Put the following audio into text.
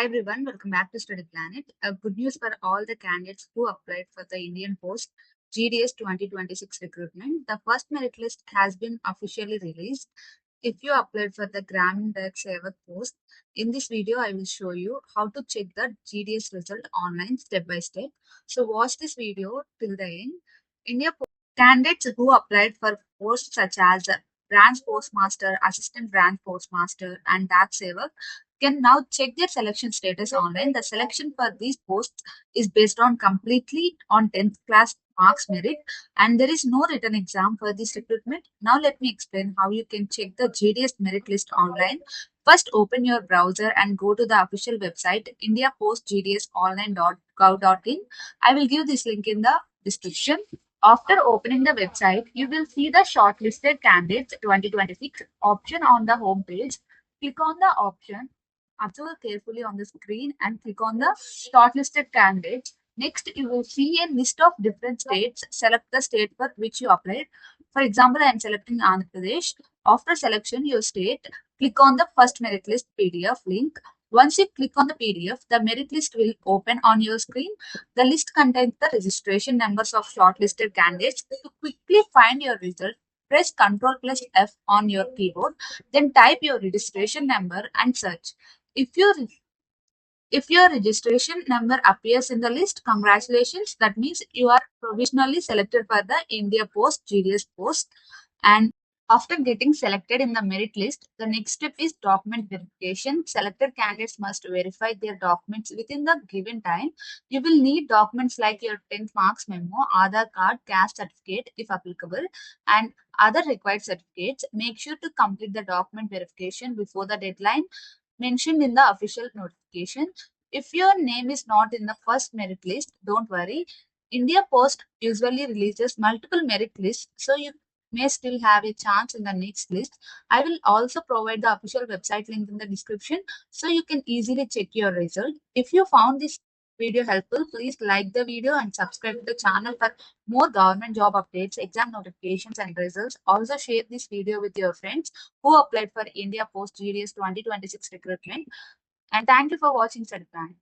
Hi everyone, welcome back to Study Planet. Good news for all the candidates who applied for the Indian Post GDS 2026 recruitment. The first merit list has been officially released. If you applied for the Gramin Dak Sevak post, in this video I will show you how to check the GDS result online step by step. So watch this video till the end. Candidates who applied for posts such as Branch Postmaster, Assistant Branch Postmaster, and Dak Sevak can now check their selection status online. The selection for these posts is based on completely on 10th class marks merit, and there is no written exam for this recruitment. Now let me explain how you can check the GDS merit list online. First, open your browser and go to the official website indiapostgdsonline.gov.in. I will give this link in the description. After opening the website, you will see the shortlisted candidates 2026 option on the home page. Click on the option, observe carefully on the screen and click on the shortlisted candidates. Next, you will see a list of different states. Select the state for which you applied. For example, I am selecting Andhra Pradesh. After selection your state, click on the first merit list PDF link. Once you click on the PDF, the merit list will open on your screen. The list contains the registration numbers of shortlisted candidates. To quickly find your result, press Ctrl plus F on your keyboard, then type your registration number and search. If your registration number appears in the list, congratulations. That means you are provisionally selected for the India Post GDS post. And after getting selected in the merit list, the next step is document verification. Selected candidates must verify their documents within the given time. You will need documents like your 10th marks memo, Aadhaar card, caste certificate if applicable, and other required certificates. Make sure to complete the document verification before the deadline mentioned in the official notification. If your name is not in the first merit list, don't worry. India Post usually releases multiple merit lists, so you may still have a chance in the next list. I will also provide the official website link in the description so you can easily check your result. If you found this video helpful, please like the video and subscribe to the channel for more government job updates, exam notifications and results. Also share this video with your friends who applied for India Post GDS 2026 recruitment. And thank you for watching Study Plan.